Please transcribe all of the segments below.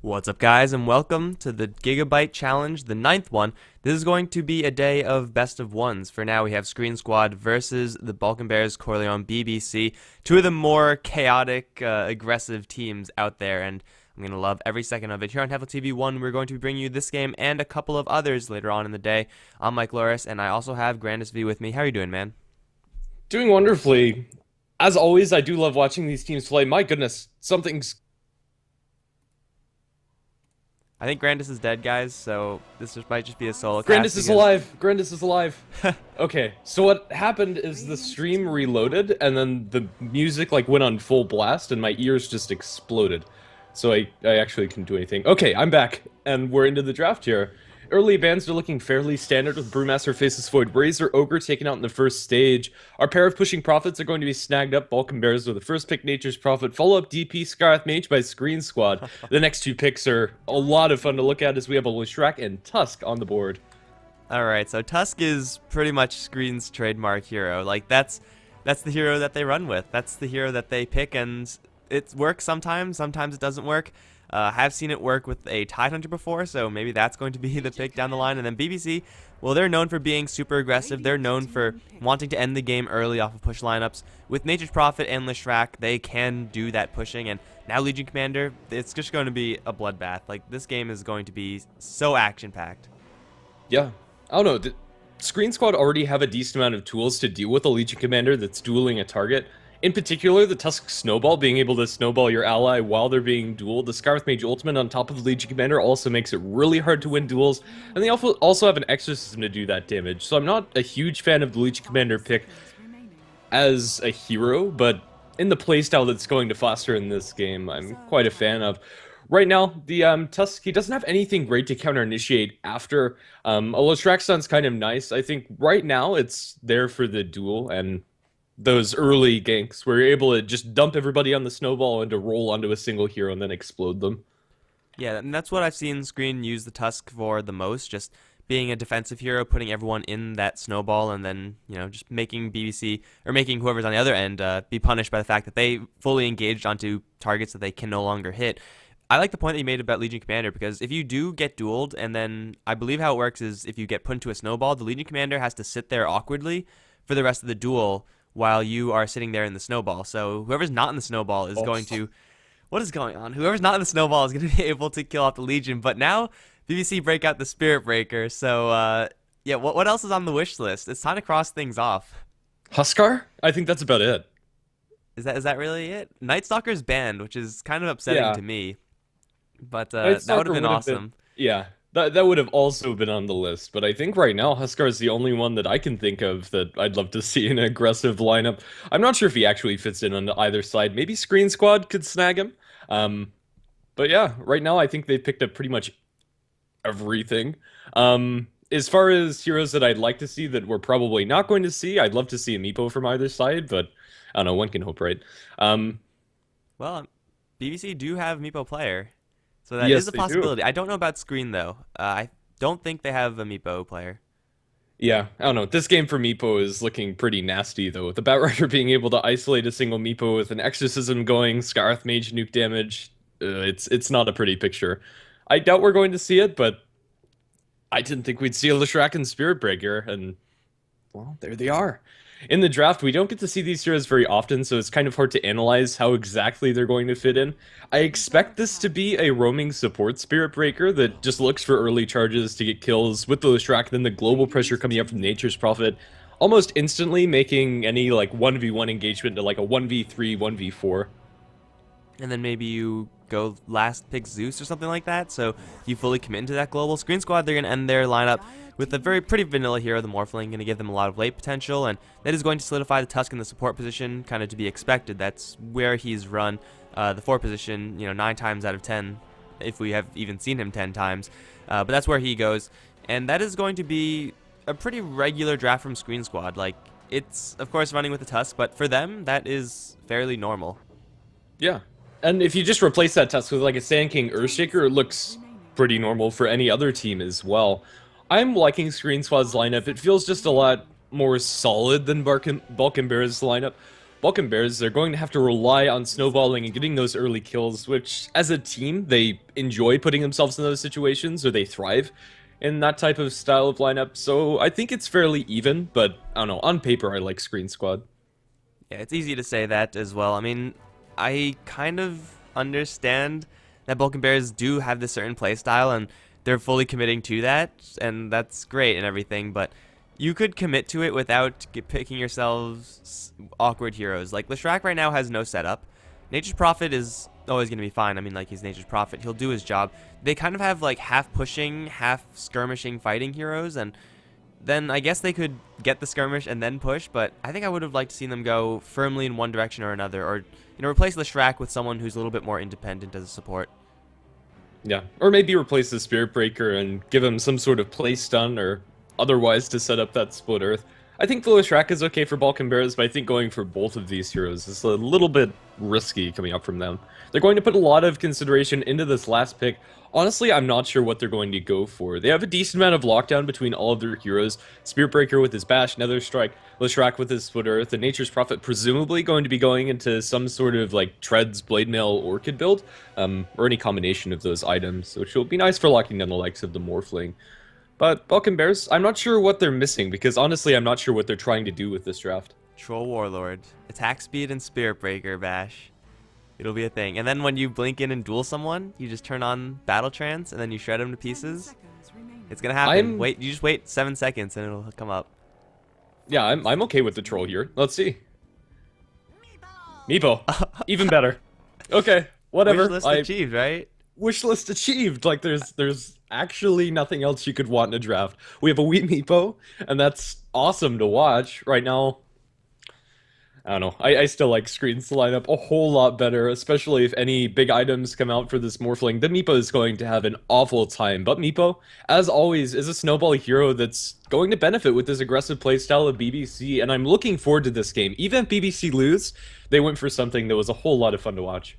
What's up, guys, and welcome to the Gigabyte Challenge, the 9th one. This is going to be a day of best of ones. For now, we have Sqreen Squad versus the Balkan Bears Corleone BBC, two of the more chaotic, aggressive teams out there, and I'm going to love every second of it. Here on HeflaTV 1, we're going to be bringing you this game and a couple of others later on in the day. I'm Mike Loris, and I also have Grandis V with me. How are you doing, man? Doing wonderfully. As always, I do love watching these teams play. My goodness, something's... I think Grandis is dead, guys, so this might just be a solo cast. Grandis is alive! Grandis is alive! Okay, so what happened is the stream reloaded, and then the music went on full blast, and my ears just exploded. So I actually couldn't do anything. Okay, I'm back, and we're into the draft here. Early bans are looking fairly standard with Brewmaster faces Void Razor Ogre taken out in the first stage. Our pair of pushing prophets are going to be snagged up. Balkan Bears with the first pick, Nature's Prophet. Follow up DP Scarth Mage by Sqreen Squad. The next two picks are a lot of fun to look at as we have a Leshrac and Tusk on the board. Alright, so Tusk is pretty much Sqreen's trademark hero. Like, that's the hero that they run with. That's the hero that they pick, and it works sometimes it doesn't work. I have seen it work with a Tidehunter before, so maybe that's going to be the pick down the line. And then BBC, well, they're known for being super aggressive. They're known for wanting to end the game early off of push lineups. With Nature's Prophet and Leshrac, they can do that pushing. And now Legion Commander, it's just going to be a bloodbath. Like, this game is going to be so action-packed. Yeah. I don't know. Did Sqreen Squad already have a decent amount of tools to deal with a Legion Commander that's dueling a target? In particular, the Tusk Snowball, being able to snowball your ally while they're being dueled. The Scarth Mage Ultimate on top of the Legion Commander also makes it really hard to win duels. And they also have an Exorcism to do that damage. So I'm not a huge fan of the Legion Commander pick as a hero, but in the playstyle that's going to foster in this game, I'm quite a fan of. Right now, the Tusk, he doesn't have anything great to counter-initiate after. A Leshrac sounds kind of nice. I think right now it's there for the duel and those early ganks where you're able to just dump everybody on the snowball and to roll onto a single hero and then explode them. Yeah, and that's what I've seen Sqreen use the Tusk for the most, just being a defensive hero, putting everyone in that snowball, and then, you know, just making BBC, or making whoever's on the other end, be punished by the fact that they fully engaged onto targets that they can no longer hit. I like the point that you made about Legion Commander, because if you do get dueled, and then I believe how it works is if you get put into a snowball, the Legion Commander has to sit there awkwardly for the rest of the duel while you are sitting there in the snowball. So whoever's not in the snowball is going to... What is going on? Whoever's not in the snowball is going to be able to kill off the Legion. But now, BBC break out the Spirit Breaker. So, yeah, what else is on the wish list? It's time to cross things off. Huskar? I think that's about it. Is that really it? Night Stalker's banned, which is kind of upsetting to me. But that would have been awesome. Yeah. That would have also been on the list, but I think right now Huskar is the only one that I can think of that I'd love to see in an aggressive lineup. I'm not sure if he actually fits in on either side. Maybe Sqreen Squad could snag him. But yeah, right now I think they've picked up pretty much everything. As far as heroes that I'd like to see that we're probably not going to see, I'd love to see a Meepo from either side, but I don't know, one can hope, right? Well, BBC do have Meepo player. So that yes, is a possibility. I don't know about Sqreen, though. I don't think they have a Meepo player. Yeah, I don't know. This game for Meepo is looking pretty nasty, though. The Batrider being able to isolate a single Meepo with an Exorcism going, Scarth Mage nuke damage, it's not a pretty picture. I doubt we're going to see it, but I didn't think we'd see a Leshrac and Spirit Breaker, and, well, there they are. In the draft, we don't get to see these heroes very often, so it's kind of hard to analyze how exactly they're going to fit in. I expect this to be a roaming support Spirit Breaker that just looks for early charges to get kills with the Leshrac, then the global pressure coming up from Nature's Prophet, almost instantly making any 1v1 engagement to a 1v3, 1v4. And then maybe you go last pick Zeus or something like that, so you fully commit into that global. Sqreen Squad, they're going to end their lineup with a very pretty vanilla hero, the Morphling, going to give them a lot of late potential, and that is going to solidify the Tusk in the support position, kind of to be expected. That's where he's run the 4 position, 9 times out of 10, if we have even seen him 10 times. But that's where he goes, and that is going to be a pretty regular draft from Sqreen Squad. Like, it's, of course, running with the Tusk, but for them, that is fairly normal. Yeah. And if you just replace that Tusk with like a Sand King Earthshaker, it looks pretty normal for any other team as well. I'm liking Sqreen Squad's lineup. It feels just a lot more solid than Balkan Bears' lineup. Balkan Bears, they're going to have to rely on snowballing and getting those early kills, which, as a team, they enjoy putting themselves in those situations, or they thrive in that type of style of lineup. So I think it's fairly even, but I don't know, on paper I like Sqreen Squad. Yeah, it's easy to say that as well. I mean, I kind of understand that Balkan Bears do have this certain play style, and they're fully committing to that, and that's great and everything, but you could commit to it without picking yourselves awkward heroes. Like, Leshrac right now has no setup. Nature's Prophet is always going to be fine. I mean, like, he's Nature's Prophet. He'll do his job. They kind of have, like, half pushing, half skirmishing fighting heroes, and then I guess they could get the skirmish and then push, but I think I would have liked to see them go firmly in one direction or another, or, replace Leshrac with someone who's a little bit more independent as a support. Yeah, or maybe replace the Spirit Breaker and give him some sort of play stun or otherwise to set up that split earth. I think the Leshrac is okay for Balkan Bears, but I think going for both of these heroes is a little bit risky coming up from them. They're going to put a lot of consideration into this last pick. Honestly, I'm not sure what they're going to go for. They have a decent amount of lockdown between all of their heroes. Spirit Breaker with his Bash, Nether Strike, Leshrac with his Split Earth, and Nature's Prophet presumably going to be going into some sort of like Treads, Blade Mail, Orchid build, or any combination of those items, which will be nice for locking down the likes of the Morphling. But Balkan Bears, I'm not sure what they're missing, because honestly, I'm not sure what they're trying to do with this draft. Troll Warlord, attack speed, and Spirit Breaker Bash. It'll be a thing. And then when you blink in and duel someone, you just turn on Battle Trance, and then you shred them to pieces. It's gonna happen. You just wait 7 seconds, and it'll come up. Yeah, I'm okay with the troll here. Let's see. Meepo. Even better. Okay, whatever. Wishlist achieved, right? Wishlist achieved. Like, there's actually nothing else you could want in a draft. We have a wheat Meepo, and that's awesome to watch. Right now, I don't know. I still like Sqreen's lineup a whole lot better, especially if any big items come out for this Morphling. The Meepo is going to have an awful time. But Meepo, as always, is a snowball hero that's going to benefit with this aggressive playstyle of BBC, and I'm looking forward to this game. Even if BBC lose, they went for something that was a whole lot of fun to watch.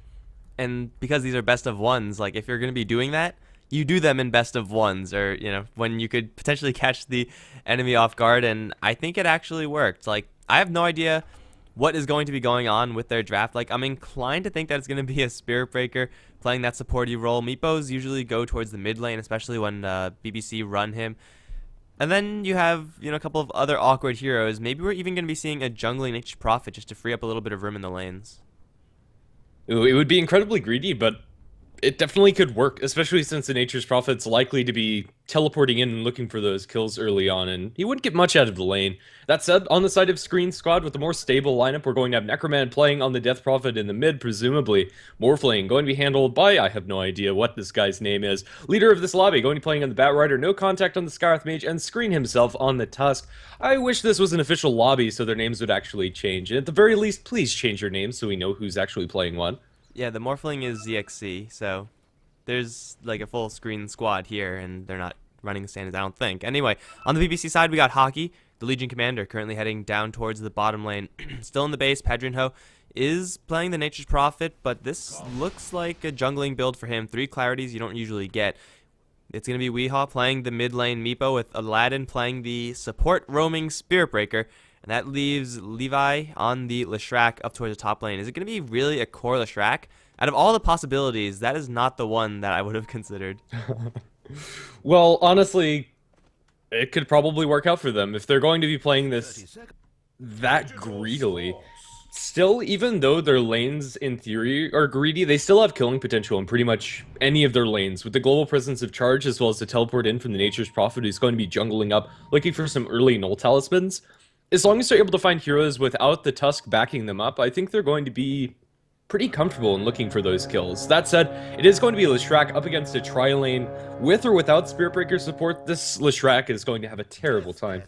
And because these are best of ones, like, if you're going to be doing that, you do them in best of ones, or, when you could potentially catch the enemy off guard, and I think it actually worked. Like, I have no idea what is going to be going on with their draft. Like, I'm inclined to think that it's going to be a Spirit Breaker playing that supporty role. Meepos usually go towards the mid lane, especially when BBC run him. And then you have, a couple of other awkward heroes. Maybe we're even going to be seeing a jungling Nature's Prophet just to free up a little bit of room in the lanes. It would be incredibly greedy, but it definitely could work, especially since the Nature's Prophet's likely to be teleporting in and looking for those kills early on, and he wouldn't get much out of the lane. That said, on the side of Sqreen Squad, with a more stable lineup, we're going to have Necroman playing on the Death Prophet in the mid, presumably. Morphling going to be handled by, I have no idea what this guy's name is. Leader of this lobby going to be playing on the Bat Rider, no contact on the Scarth Mage, and Sqreen himself on the Tusk. I wish this was an official lobby so their names would actually change, and at the very least, please change your names so we know who's actually playing what. Yeah, the Morphling is ZXC, so there's like a full Sqreen Squad here, and they're not running the standards, I don't think. Anyway, on the BBC side, we got Hockey, the Legion Commander, currently heading down towards the bottom lane. Still in the base, Pedrinho is playing the Nature's Prophet, but this looks like a jungling build for him. 3 clarities you don't usually get. It's going to be Weehaw playing the mid lane Meepo, with Aladdin playing the support roaming Spirit Breaker. And that leaves Levi on the Leshrac up towards the top lane. Is it going to be really a core Leshrac? Out of all the possibilities, that is not the one that I would have considered. Well, honestly, it could probably work out for them if they're going to be playing this that greedily. Still, even though their lanes in theory are greedy, they still have killing potential in pretty much any of their lanes, with the global presence of charge as well as the teleport in from the Nature's Prophet, who's going to be jungling up, looking for some early null talismans. As long as they're able to find heroes without the Tusk backing them up, I think they're going to be pretty comfortable in looking for those kills. That said, it is going to be Leshrac up against a tri-lane. With or without Spirit Breaker support, this Leshrac is going to have a terrible time.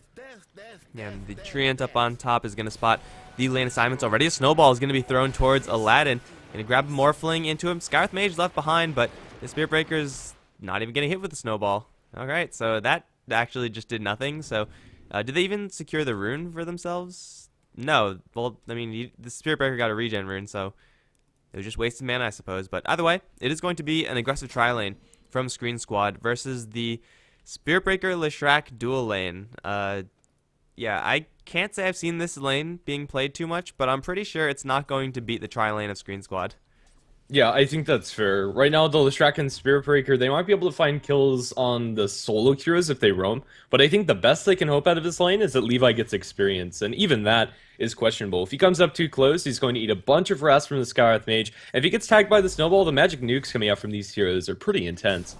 Yeah, and the Treant up on top is going to spot the lane assignments already. A snowball is going to be thrown towards Aladdin. Going to grab a Morphling into him. Scarth Mage left behind, but the Spirit Breaker's not even getting hit with the snowball. Alright, so that actually just did nothing. So, did they even secure the rune for themselves? No. Well, I mean, the Spirit Breaker got a regen rune, so it was just wasted mana, I suppose. But either way, it is going to be an aggressive tri-lane from Sqreen Squad versus the Spirit Breaker Leshrac dual lane. Yeah, I can't say I've seen this lane being played too much, but I'm pretty sure it's not going to beat the tri-lane of Sqreen Squad. Yeah, I think that's fair. Right now, the Leshrac and Spirit Breaker, they might be able to find kills on the solo heroes if they roam, but I think the best they can hope out of this lane is that Levi gets experience, and even that is questionable. If he comes up too close, he's going to eat a bunch of rest from the Scarth Mage. If he gets tagged by the Snowball, the magic nukes coming out from these heroes are pretty intense.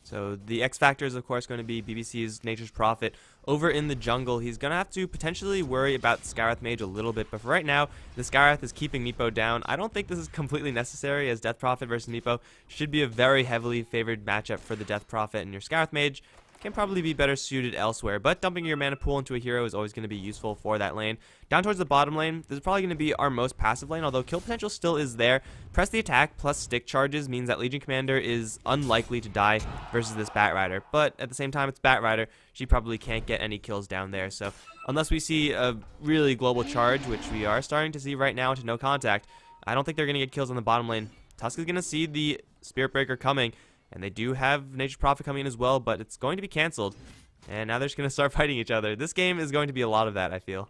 So the X factor is, of course, going to be BBC's Nature's Prophet over in the jungle. He's going to have to potentially worry about Scarth Mage a little bit, but for right now, the Scarth is keeping Meepo down. I don't think this is completely necessary, as Death Prophet versus Meepo should be a very heavily favored matchup for the Death Prophet, and your Scarth Mage can probably be better suited elsewhere, but dumping your mana pool into a hero is always going to be useful for that lane. Down towards the bottom lane, this is probably going to be our most passive lane, although kill potential still is there. Press the attack plus stick charges means that Legion Commander is unlikely to die versus this Batrider, but at the same time, it's Batrider. She probably can't get any kills down there, so unless we see a really global charge, which we are starting to see right now into no contact, I don't think they're going to get kills on the bottom lane. Tusk is going to see the Spirit Breaker coming, and they do have Nature's Prophet coming in as well, but it's going to be canceled. And now they're just going to start fighting each other. This game is going to be a lot of that, I feel.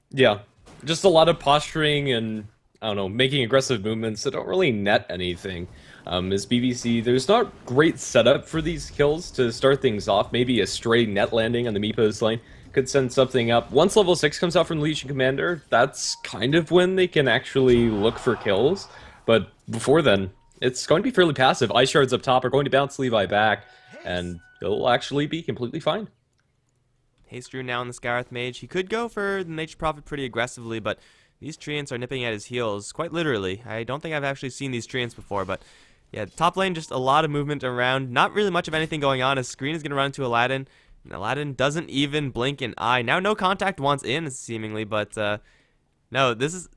Yeah, just a lot of posturing and, I don't know, making aggressive movements that don't really net anything. As BBC, there's not great setup for these kills to start things off. Maybe a stray net landing on the Meepo's lane could send something up. Once level 6 comes out from Legion Commander, that's kind of when they can actually look for kills. But before then, it's going to be fairly passive. Ice Shards up top are going to bounce Levi back, and it'll actually be completely fine. Haste Rune now on the Scarth Mage. He could go for the Nature's Prophet pretty aggressively, but these Treants are nipping at his heels, quite literally. I don't think I've actually seen these Treants before, but yeah, top lane, just a lot of movement around. Not really much of anything going on, as Sqreen is going to run into Aladdin, and Aladdin doesn't even blink an eye. Now no contact wants in, seemingly, but no, this is...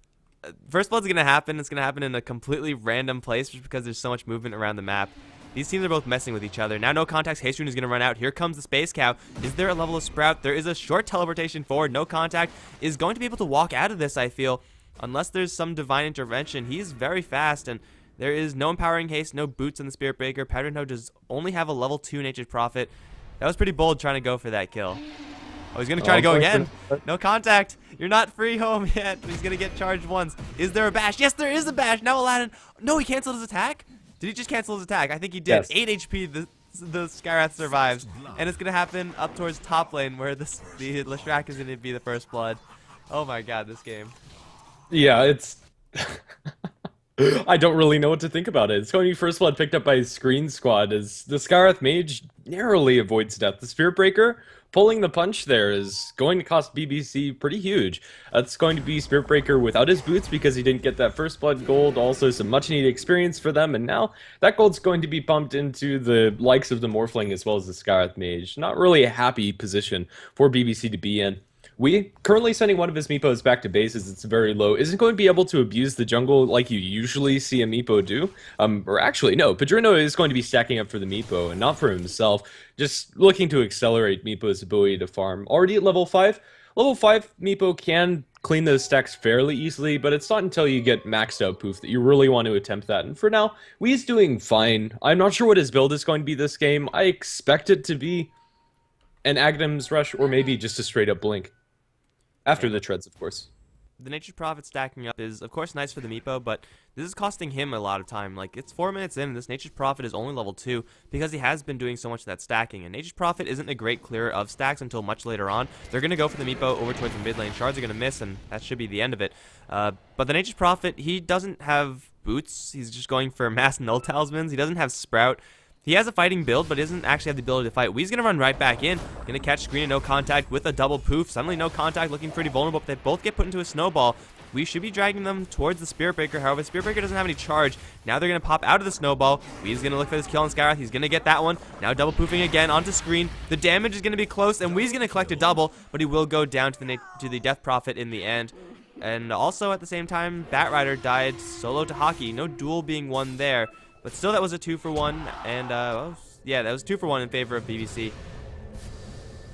First Blood's going to happen. It's going to happen in a completely random place just because there's so much movement around the map. These teams are both messing with each other. Now no contacts. Haste Rune is going to run out. Here comes the Space Cow. Is there a level of Sprout? There is a short teleportation forward. No contact is going to be able to walk out of this, I feel, unless there's some divine intervention. He's very fast, and there is no Empowering Haste, no boots in the Spirit Breaker. Pedrinho does only have a level 2 Nature's Prophet. That was pretty bold trying to go for that kill. Oh, he's going to try to go again. No contact. You're not free home yet. He's going to get charged once. Is there a bash? Yes, there is a bash. Now Aladdin. No, he canceled his attack. Did he just cancel his attack? I think he did. Yes. 8 HP. The Skyrath survives. And it's going to happen up towards top lane where the Leshrac is going to be the first blood. Oh my god, this game. Yeah, it's... I don't really know what to think about it. It's going to be first blood picked up by Sqreen Squad as the Scarth Mage narrowly avoids death. The Spirit Breaker pulling the punch there is going to cost BBC pretty huge. That's going to be Spirit Breaker without his boots because he didn't get that first blood gold. Also some much needed experience for them, and now that gold's going to be pumped into the likes of the Morphling as well as the Scarth Mage. Not really a happy position for BBC to be in. We currently sending one of his Meepos back to base as it's very low. Isn't going to be able to abuse the jungle like you usually see a Meepo do. Or actually, no. Pedrinho is going to be stacking up for the Meepo and not for himself. Just looking to accelerate Meepo's ability to farm. Already at level 5. Level 5 Meepo can clean those stacks fairly easily, but it's not until you get maxed out Poof that you really want to attempt that. And for now, Wee's doing fine. I'm not sure what his build is going to be this game. I expect it to be an Aghanim's Rush or maybe just a straight up Blink. After the treads, of course. The Nature's Prophet stacking up is, of course, nice for the Meepo, but this is costing him a lot of time. Like, it's 4 minutes in, and this Nature's Prophet is only level 2 because he has been doing so much of that stacking. And Nature's Prophet isn't a great clearer of stacks until much later on. They're going to go for the Meepo over towards the mid lane. Shards are going to miss, and that should be the end of it. But the Nature's Prophet, he doesn't have boots. He's just going for mass null talismans. He doesn't have Sprout. He has a fighting build, but he doesn't actually have the ability to fight. Wee's going to run right back in. Going to catch Sqreen and no contact with a double poof. Suddenly no contact, looking pretty vulnerable, but they both get put into a snowball. we should be dragging them towards the Spirit Breaker. However, Spirit Breaker doesn't have any charge. Now they're going to pop out of the snowball. Wee's going to look for this kill on Sqreen. He's going to get that one. Now double poofing again onto Sqreen. The damage is going to be close, and Wee's going to collect a double, but he will go down to the Death Prophet in the end. And also at the same time, Batrider died solo to Hockey. No duel being won there, but still that was a 2-for-1, and yeah, that was 2-for-1 in favor of BBC.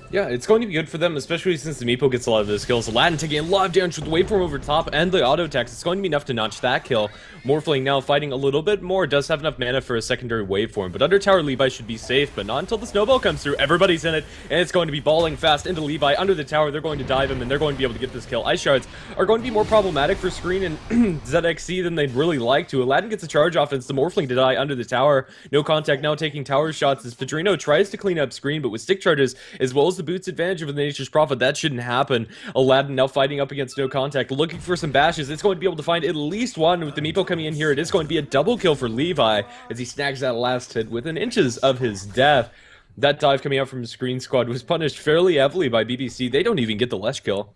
Yeah, it's going to be good for them, especially since the Meepo gets a lot of those kills. Aladdin taking a lot of damage with the waveform over top and the auto attacks. It's going to be enough to notch that kill. Morphling now fighting a little bit more, does have enough mana for a secondary waveform, but under tower Levi should be safe, but not until the snowball comes through. Everybody's in it, and it's going to be balling fast into Levi under the tower. They're going to dive him, and they're going to be able to get this kill. Ice Shards are going to be more problematic for Sqreen and ZXC than they'd really like to. Aladdin gets a charge off, and it's the Morphling to die under the tower. No contact now taking tower shots as Fedrino tries to clean up Sqreen, but with stick charges, as well as the boots advantage of the Nature's Prophet, that shouldn't happen. Aladdin now fighting up against no contact, looking for some bashes. It's going to be able to find at least one with the Meepo coming in here. It is going to be a double kill for Levi as he snags that last hit within inches of his death. That dive coming out from Sqreen squad was punished fairly heavily by BBC. They don't even get the Lesh kill.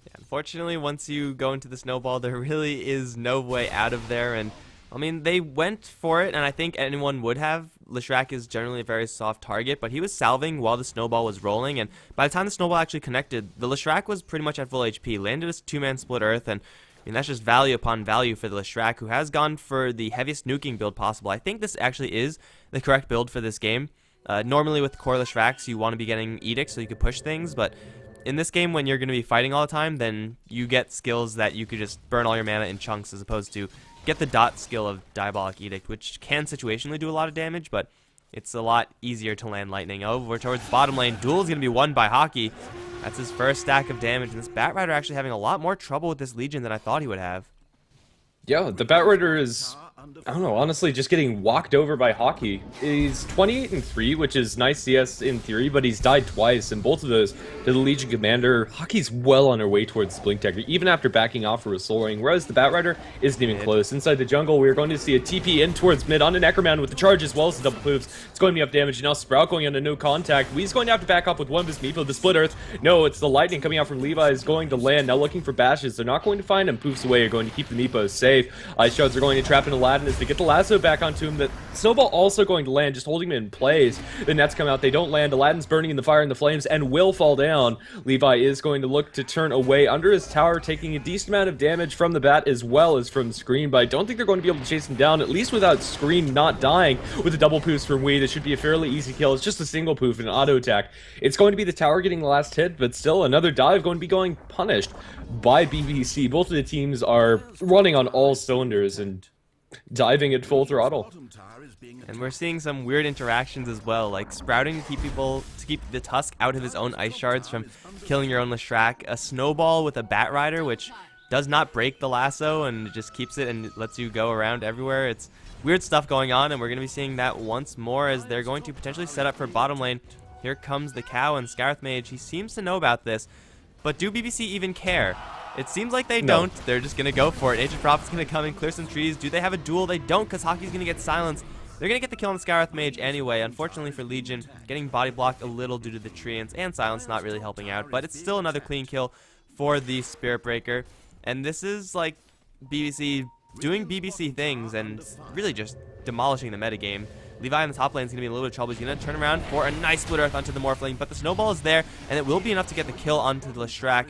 Yeah, unfortunately, once you go into the snowball, there really is no way out of there, and I mean, they went for it, and I think anyone would have. Leshrac is generally a very soft target, but he was salving while the snowball was rolling, and by the time the snowball actually connected, the Leshrac was pretty much at full HP, landed a 2-man split earth, and I mean, that's just value upon value for the Leshrac, who has gone for the heaviest nuking build possible. I think this actually is the correct build for this game. Normally with core Leshracs, you want to be getting Edict so you could push things, but in this game, when you're going to be fighting all the time, then you get skills that you could just burn all your mana in chunks as opposed to get the dot skill of Diabolic Edict, which can situationally do a lot of damage, but it's a lot easier to land lightning. Over towards the bottom lane, Duel is going to be won by Hockey. That's his first stack of damage, and this Batrider actually having a lot more trouble with this Legion than I thought he would have. Yeah, the Batrider is, I don't know, honestly, just getting walked over by Hockey. He's 28-3, which is nice CS in theory, but he's died twice, and both of those to the Legion Commander. Hockey's well on her way towards Blink Dagger, even after backing off for a Soul Ring, whereas the Batrider isn't even close. Inside the jungle, we're going to see a TP in towards mid on an Necroman with the charge as well as the double poofs. It's going to be up damage, and now Sprout going into no contact. He's going to have to back off with one of his Meepo. The Split Earth, no, it's the Lightning coming out from Levi is going to land, now looking for bashes. They're not going to find him. Poofs away are going to keep the Meepos safe. Ice Shards are going to trap in Aladdin as they get the lasso back onto him. The Snowball also going to land, just holding him in place. The nets come out, they don't land. Aladdin's burning in the fire and the flames and will fall down. Levi is going to look to turn away under his tower, taking a decent amount of damage from the bat as well as from Sqreen, but I don't think they're going to be able to chase him down, at least without Sqreen not dying. With a double poof from Wee, this should be a fairly easy kill. It's just a single poof and an auto attack. It's going to be the tower getting the last hit, but still another dive going to be going punished by BBC. Both of the teams are running on all cylinders and diving at full throttle. And we're seeing some weird interactions as well, like sprouting to keep the Tusk out of his own Ice Shards from killing your own Leshrac, a snowball with a Batrider, which does not break the lasso and just keeps it and lets you go around everywhere. It's weird stuff going on, and we're going to be seeing that once more as they're going to potentially set up for bottom lane. Here comes the Cow and Scarth Mage. He seems to know about this, but do BBC even care? It seems like they don't. They're just going to go for it. Nature's Prophet's going to come and clear some trees. Do they have a duel? They don't, because Hockey's going to get silenced. They're going to get the kill on the Scarth Mage anyway. Unfortunately for Legion, getting body blocked a little due to the treants and silence not really helping out, but it's still another clean kill for the Spirit Breaker. And this is like BBC doing BBC things and really just demolishing the metagame. Levi in the top lane is going to be in a little bit of trouble. He's going to turn around for a nice Split Earth onto the Morphling, but the Snowball is there, and it will be enough to get the kill onto the Leshrac.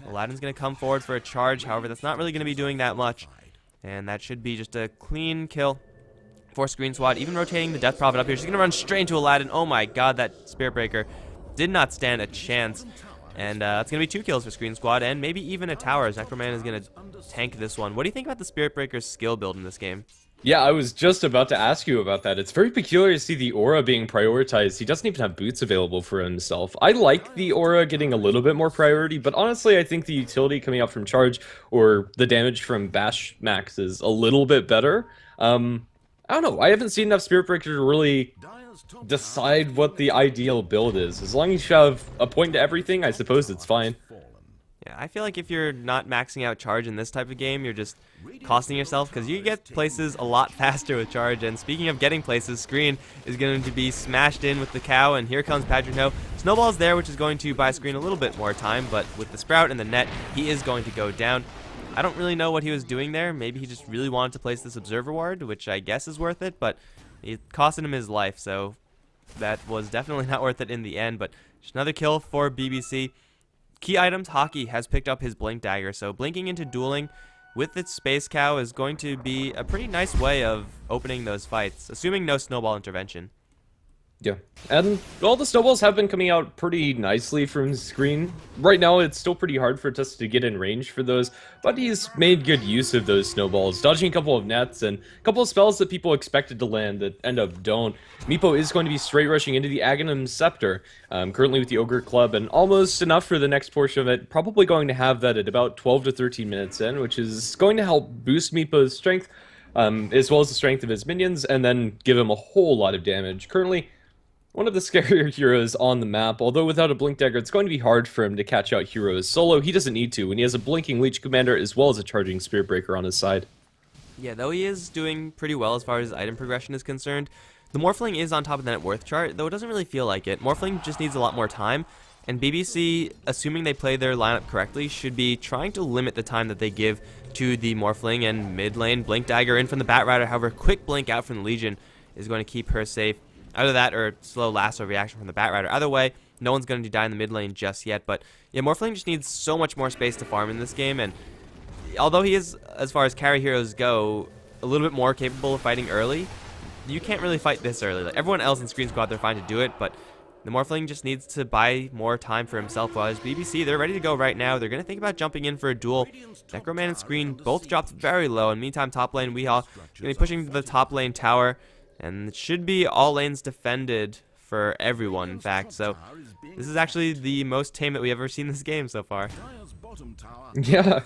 Aladdin's going to come forward for a charge, however, that's not really going to be doing that much. And that should be just a clean kill for Sqreen Squad. Even rotating the Death Prophet up here. She's going to run straight into Aladdin. Oh my god, that Spirit Breaker did not stand a chance. And that's going to be 2 kills for Sqreen Squad, and maybe even a tower, as Necroman is going to tank this one. What do you think about the Spirit Breaker's skill build in this game? Yeah, I was just about to ask you about that. It's very peculiar to see the aura being prioritized. He doesn't even have boots available for himself. I like the aura getting a little bit more priority, but honestly, I think the utility coming out from charge or the damage from bash max is a little bit better. I don't know. I haven't seen enough Spirit Breaker to really decide what the ideal build is. As long as you have a point to everything, I suppose it's fine. Yeah, I feel like if you're not maxing out charge in this type of game, you're just costing yourself, because you get places a lot faster with charge. And speaking of getting places, Sqreen is going to be smashed in with the Cow, and here comes Padrino. Snowball's there, which is going to buy Sqreen a little bit more time, but with the Sprout and the net, he is going to go down. I don't really know what he was doing there. Maybe he just really wanted to place this Observer Ward, which I guess is worth it, but it costed him his life, so that was definitely not worth it in the end. But just another kill for BBC. Key items, Hockey has picked up his Blink Dagger, so blinking into dueling with its Space Cow is going to be a pretty nice way of opening those fights, assuming no snowball intervention. Yeah, and all the snowballs have been coming out pretty nicely from Sqreen. Right now, it's still pretty hard for Tusk to get in range for those, but he's made good use of those snowballs, dodging a couple of nets and a couple of spells that people expected to land that end up don't. Meepo is going to be straight rushing into the Aghanim Scepter, currently with the Ogre Club, and almost enough for the next portion of it. Probably going to have that at about 12 to 13 minutes in, which is going to help boost Meepo's strength, as well as the strength of his minions, and then give him a whole lot of damage. Currently, one of the scarier heroes on the map, although without a Blink Dagger, it's going to be hard for him to catch out heroes. Solo, he doesn't need to, when he has a Blinking Leech Commander as well as a Charging Spirit Breaker on his side. Yeah, though he is doing pretty well as far as item progression is concerned, the Morphling is on top of the net worth chart, though it doesn't really feel like it. Morphling just needs a lot more time, and BBC, assuming they play their lineup correctly, should be trying to limit the time that they give to the Morphling, and mid lane, Blink Dagger in from the Bat Rider. However, quick blink out from the Legion is going to keep her safe. Either that or slow lasso reaction from the Bat Rider. Either way, no one's going to die in the mid lane just yet. But yeah, Morphling just needs so much more space to farm in this game. And although he is, as far as carry heroes go, a little bit more capable of fighting early, you can't really fight this early. Like, everyone else in Sqreen Squad, they're fine to do it. But the Morphling just needs to buy more time for himself. While as BBC, they're ready to go right now. They're going to think about jumping in for a duel. Necroman and Sqreen both dropped very low. In the meantime, top lane, we all going to be pushing to the top lane tower. And it should be all lanes defended for everyone, in fact. So this is actually the most tame that we've ever seen this game so far. Yeah.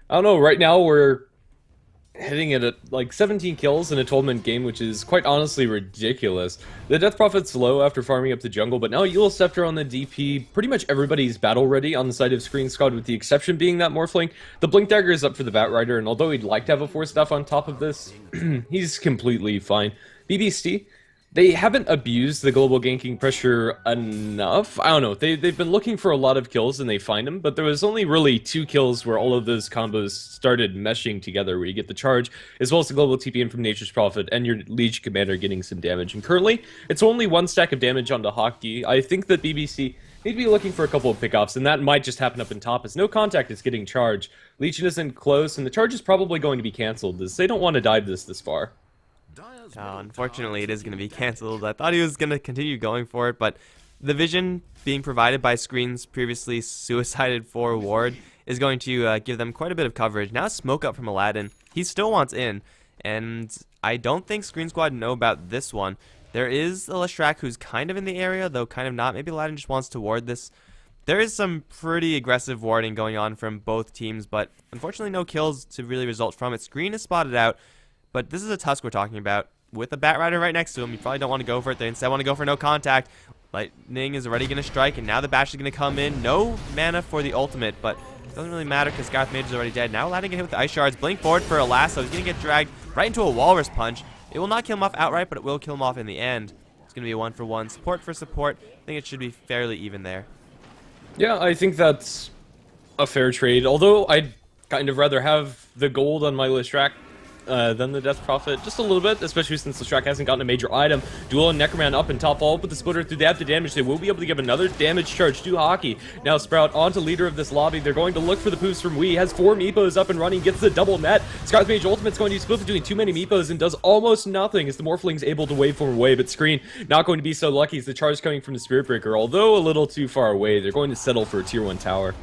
I don't know, right now we're hitting it at like 17 kills in a 12-minute game, which is quite honestly ridiculous. The Death Prophet's low after farming up the jungle, but now Eul Scepter on the DP. Pretty much everybody's battle ready on the side of Sqreen Squad, with the exception being that Morphling. The Blink Dagger is up for the Bat Rider, and although he'd like to have a 4-staff on top of this, he's completely fine. BBC, they haven't abused the global ganking pressure enough. I don't know, they've been looking for a lot of kills and they find them, but there was only really 2 kills where all of those combos started meshing together, where you get the charge, as well as the global TP in from Nature's Prophet, and your Liege Commander getting some damage. And currently, it's only 1 stack of damage onto Hockey. I think that BBC need to be looking for a couple of pickoffs, and that might just happen up in top, as no contact is getting charged. Legion isn't close, and the charge is probably going to be cancelled, as they don't want to dive this far. Unfortunately, it is going to be cancelled. I thought he was going to continue going for it, but the vision being provided by Sqreen's previously suicided for ward is going to give them quite a bit of coverage. Now smoke up from Aladdin. He still wants in, and I don't think Sqreen Squad know about this one. There is a Leshrac who's kind of in the area, though kind of not. Maybe Aladdin just wants to ward this. There is some pretty aggressive warding going on from both teams, but unfortunately no kills to really result from it. Sqreen is spotted out, but this is a Tusk we're talking about. With a Bat Rider right next to him, you probably don't want to go for it. They instead want to go for no contact. Lightning is already going to strike, and now the Bash is going to come in. No mana for the ultimate, but it doesn't really matter because Garth Mage is already dead. Now Aladdin get hit with the Ice Shards. Blink forward for a lasso. He's going to get dragged right into a Walrus Punch. It will not kill him off outright, but it will kill him off in the end. It's going to be a 1-for-1. Support for support. I think it should be fairly even there. Yeah, I think that's a fair trade, although I'd kind of rather have the gold on my Leshrac than the Death Prophet, just a little bit, especially since Leshrac hasn't gotten a major item. Duel and Necroman up in top, all with the splitter through. They have the damage. They will be able to give another damage charge to Hockey. Now Sprout onto leader of this lobby. They're going to look for the poofs from Wee. Has 4 Meepos up and running, gets the double net. Scar's Mage Ultimate's going to be split between too many Meepos and does almost nothing as the Morphling's able to wave form away, but Sqreen not going to be so lucky as the charge coming from the Spirit Breaker, although a little too far away. They're going to settle for a tier 1 tower.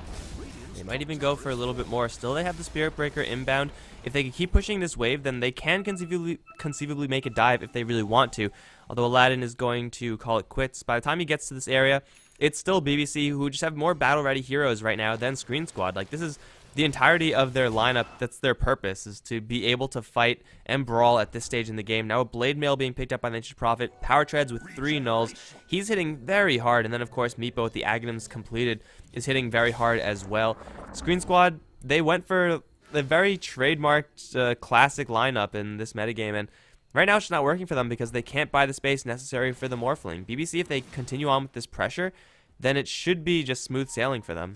They might even go for a little bit more. Still, they have the Spirit Breaker inbound. If they can keep pushing this wave, then they can conceivably make a dive if they really want to. Although Aladdin is going to call it quits. By the time he gets to this area, it's still BBC, who just have more battle-ready heroes right now than Sqreen Squad. Like, this is the entirety of their lineup. That's their purpose, is to be able to fight and brawl at this stage in the game. Now a Blade Mail being picked up by Nature's Prophet. Power Treads with 3 nulls. He's hitting very hard. And then, of course, Meepo with the Aghanims completed is hitting very hard as well. Sqreen Squad, they went for the very trademarked classic lineup in this metagame, and right now it's just not working for them because they can't buy the space necessary for the Morphling. BBC, if they continue on with this pressure, then it should be just smooth sailing for them.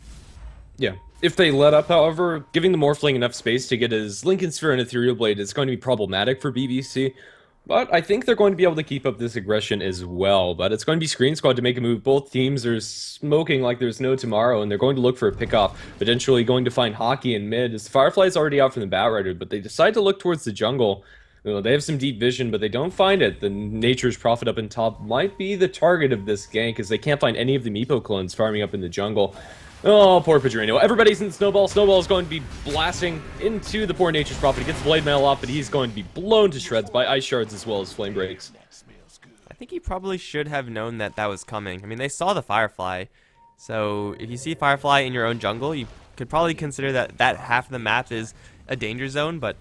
Yeah, If they let up, however, giving the Morphling enough space to get his Lincoln Sphere and Ethereal Blade is going to be problematic for BBC. But I think they're going to be able to keep up this aggression as well. But it's going to be Screen Squad to make a move. Both teams are smoking like there's no tomorrow, and they're going to look for a pickoff, potentially going to find Hockey in mid. As the Firefly's already out from the Batrider, but they decide to look towards the jungle. You know, they have some deep vision, but they don't find it. The Nature's Prophet up in top might be the target of this gank, as they can't find any of the Meepo clones farming up in the jungle. Oh, poor Padrino. Everybody's in Snowball. Snowball is going to be blasting into the poor Nature's Prophet. He gets Blade Mail off, but he's going to be blown to shreds by Ice Shards as well as Flame Breaks. I think he probably should have known that that was coming. I mean, they saw the Firefly. So if you see Firefly in your own jungle, you could probably consider that half of the map is a danger zone, but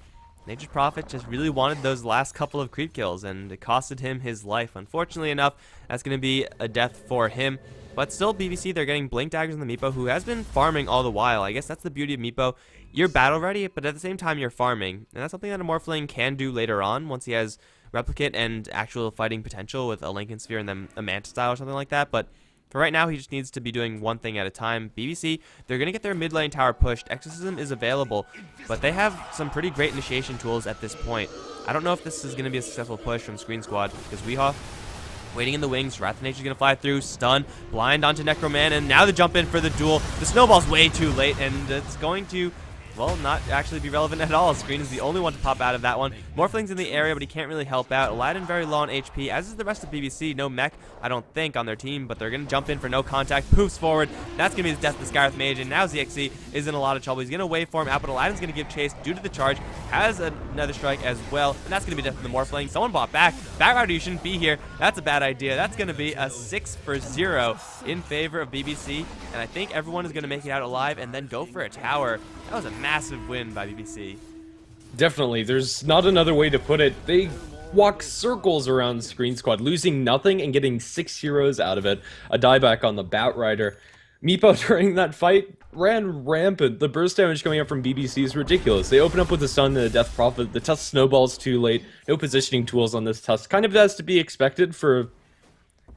Nature's Prophet just really wanted those last couple of creep kills, and it costed him his life. Unfortunately enough, that's going to be a death for him. But still, BBC, they're getting Blink Daggers on the Meepo, who has been farming all the while. I guess that's the beauty of Meepo. You're battle ready, but at the same time, you're farming. And that's something that a Morphling can do later on, once he has Replicate and actual fighting potential with a Lincoln Sphere and then a Manta Style or something like that. But for right now, he just needs to be doing one thing at a time. BBC, they're going to get their mid lane tower pushed. Exorcism is available, but they have some pretty great initiation tools at this point. I don't know if this is going to be a successful push from Screen Squad, because Weehaw waiting in the wings. Wrath of Nature's going to fly through, stun, blind onto Necroman, and now the jump in for the duel. The snowball's way too late, and it's going to, well, not actually be relevant at all. Sqreen is the only one to pop out of that one. Morphling's in the area, but he can't really help out. Aladdin very low on HP, as is the rest of BBC. No mech, I don't think, on their team, but they're going to jump in for no contact. Poofs forward. That's going to be the death of the Sqreen Mage, and now ZXC is in a lot of trouble. He's going to waveform out, but Aladdin's going to give chase due to the charge. Has another strike as well, and that's going to be death of the Morphling. Someone bought back. Batrider, you shouldn't be here. That's a bad idea. That's going to be a 6-for-0 in favor of BBC, and I think everyone is going to make it out alive and then go for a tower. That was a massive win by BBC. Definitely. There's not another way to put it. They walk circles around Screen Squad, losing nothing and getting 6 heroes out of it. A dieback on the Batrider. Meepo during that fight ran rampant. The burst damage coming up from BBC is ridiculous. They open up with the Stun and the Death Prophet. The Tusk snowballs too late. No positioning tools on this Tusk. Kind of has to be expected for,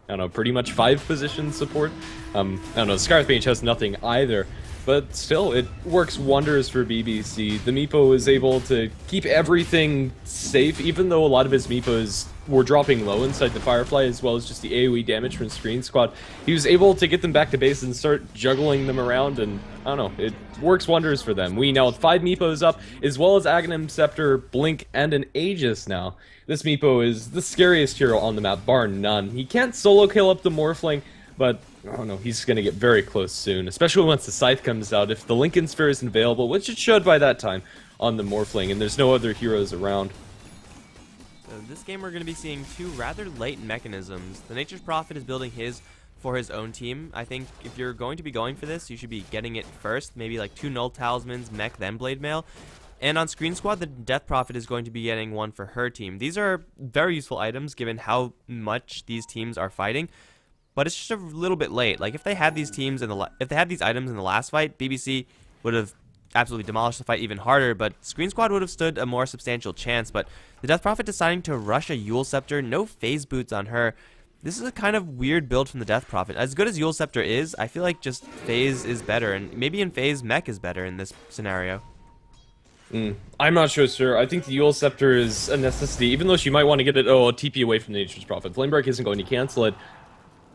I don't know, pretty much 5 position support. I don't know, Sqreen Mage has nothing either. But still, it works wonders for BBC. The Meepo is able to keep everything safe, even though a lot of his Meepos were dropping low inside the Firefly, as well as just the AoE damage from Screen Squad. He was able to get them back to base and start juggling them around, and I don't know, it works wonders for them. We now have 5 Meepos up, as well as Aghanim, Scepter, Blink, and an Aegis now. This Meepo is the scariest hero on the map, bar none. He can't solo kill up the Morphling, but I don't know, he's going to get very close soon, especially once the Scythe comes out. If the Lincoln Sphere isn't available, which it should by that time, on the Morphling, and there's no other heroes around. So this game we're going to be seeing 2 rather late mechanisms. The Nature's Prophet is building his for his own team. I think if you're going to be going for this, you should be getting it first. Maybe like 2 Null Talismans, Mech, then Blade Mail. And on Screen Squad, the Death Prophet is going to be getting one for her team. These are very useful items given how much these teams are fighting. But it's just a little bit late. Like if they had these teams if they had these items in the last fight, BBC would have absolutely demolished the fight even harder. But Screen Squad would have stood a more substantial chance. But the Death Prophet deciding to rush a Yule Scepter, no phase boots on her. This is a kind of weird build from the Death Prophet. As good as Yule Scepter is, I feel like just phase is better, and maybe in phase mech is better in this scenario. I'm not sure, sir. I think the Yule Scepter is a necessity, even though she might want to get it. Oh, a TP away from the Nature's Prophet. Flame Break isn't going to cancel it.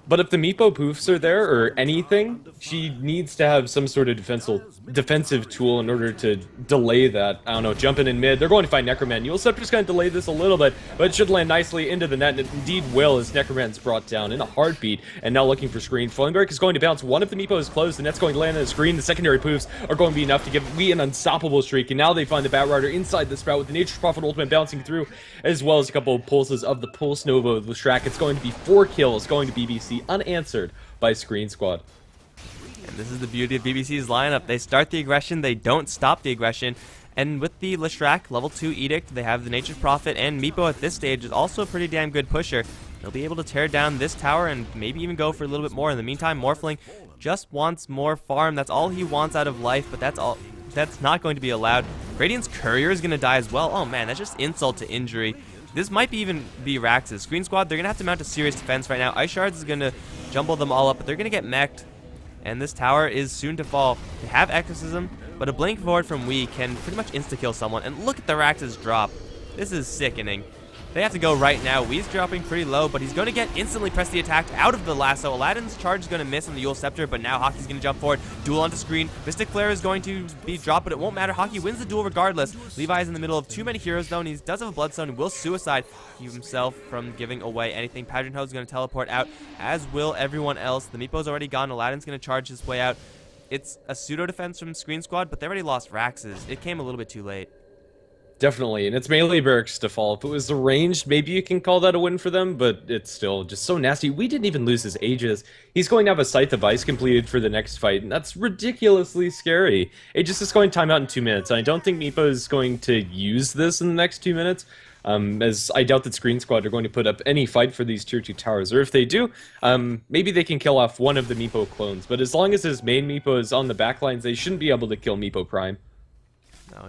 But if the Meepo poofs are there, or anything, she needs to have some sort of defensive tool in order to delay that. I don't know, jumping in mid. They're going to find Necroman. Yule Scepter's going to delay this a little bit, but it should land nicely into the net, and it indeed will, as Necroman's brought down in a heartbeat, and now looking for Sqreen. Flameberg is going to bounce. One of the Meepo is closed, the net's going to land on the Sqreen. The secondary poofs are going to be enough to give Wee an unstoppable streak, and now they find the Batrider inside the Sprout with the Nature's Prophet ultimate bouncing through, as well as a couple of pulses of the Pulse Nova with Shrek. It's going to be 4 kills going to BBC, unanswered by Screen Squad. And this is the beauty of BBC's lineup. They start the aggression, they don't stop the aggression. And with the Leshrac level 2 Edict, they have the Nature's Prophet, and Meepo at this stage is also a pretty damn good pusher. They'll be able to tear down this tower and maybe even go for a little bit more. In the meantime, Morphling just wants more farm. That's all he wants out of life, but that's not going to be allowed. Radiant's Courier is going to die as well. Oh man, that's just insult to injury. This might even be Rax's. Screen Squad, they're going to have to mount a serious defense right now. Ice Shards is going to jumble them all up, but they're going to get mech'd. and this tower is soon to fall. They have Exorcism, but a blink forward from Wii can pretty much insta-kill someone, and look at the Rax's drop. This is sickening. They have to go right now. Wee's dropping pretty low, but he's going to get instantly press the attack out of the lasso. Aladdin's charge is going to miss on the Yule Scepter, but now Hockey's going to jump forward. Duel onto Sqreen. Mystic Flare is going to be dropped, but it won't matter. Hockey wins the duel regardless. Levi is in the middle of too many heroes, though, and he does have a Bloodstone and will suicide. Keep himself from giving away anything. Pageant Ho is going to teleport out, as will everyone else. The Meepo's already gone. Aladdin's going to charge his way out. It's a pseudo defense from Sqreen Squad, but they already lost Rax's. It came a little bit too late. Definitely, and it's melee barracks to fall. If it was arranged, maybe you can call that a win for them, but it's still just so nasty. We didn't even lose his Aegis. He's going to have a Scythe of Ice completed for the next fight, and that's ridiculously scary. Aegis is going to time out in 2 minutes, and I don't think Meepo is going to use this in the next 2 minutes, as I doubt that Sqreen Squad are going to put up any fight for these tier 2 towers, or if they do, maybe they can kill off one of the Meepo clones, but as long as his main Meepo is on the backlines, they shouldn't be able to kill Meepo Prime.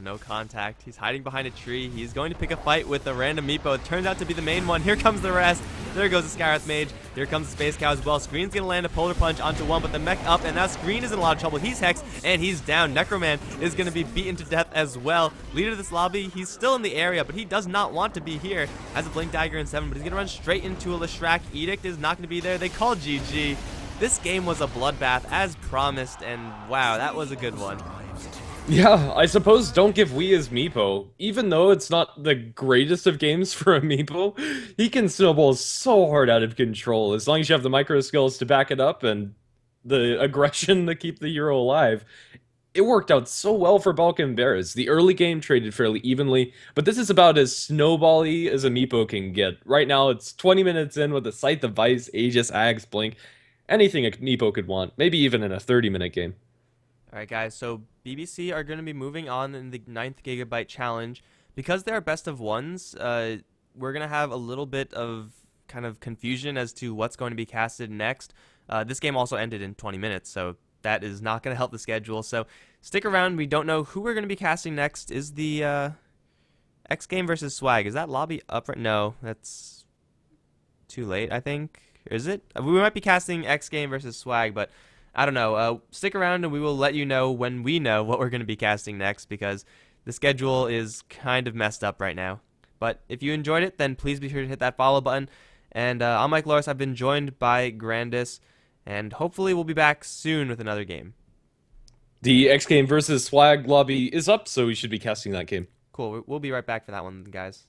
No contact. He's hiding behind a tree. He's going to pick a fight with a random Meepo. It turns out to be the main one. Here comes the rest. There goes the Scarith Mage. Here comes the Space Cow as well. Sqreen's going to land a Polar Punch onto one, but the mech up, and now Sqreen is in a lot of trouble. He's Hex, and he's down. Necroman is going to be beaten to death as well. Leader of this lobby, he's still in the area, but he does not want to be here. Has a Blink Dagger in 7, but he's going to run straight into a Leshrac. Edict is not going to be there. They call GG. This game was a bloodbath, as promised, and wow, that was a good one. Yeah, I suppose don't give Wii his Meepo. Even though it's not the greatest of games for a Meepo, he can snowball so hard out of control. As long as you have the micro skills to back it up and the aggression to keep the hero alive. It worked out so well for Balkan Bears. The early game traded fairly evenly, but this is about as snowbally as a Meepo can get. Right now, it's 20 minutes in with a Scythe of Ice, Aegis, Ags, Blink. Anything a Meepo could want, maybe even in a 30-minute game. Alright guys, so BBC are going to be moving on in the 9th Gigabyte challenge. Because they're best of ones, we're going to have a little bit of kind of confusion as to what's going to be casted next. This game also ended in 20 minutes, so that is not going to help the schedule. So stick around. We don't know who we're going to be casting next. Is the X Game versus Swag. Is that lobby up right? No, that's too late, I think. Is it? We might be casting X Game versus Swag, but I don't know. Stick around and we will let you know when we know what we're going to be casting next, because the schedule is kind of messed up right now. But if you enjoyed it, then please be sure to hit that follow button. And I'm Mike Loris. I've been joined by Grandis, and hopefully we'll be back soon with another game. The X Game versus Swag lobby is up, so we should be casting that game. Cool. We'll be right back for that one, guys.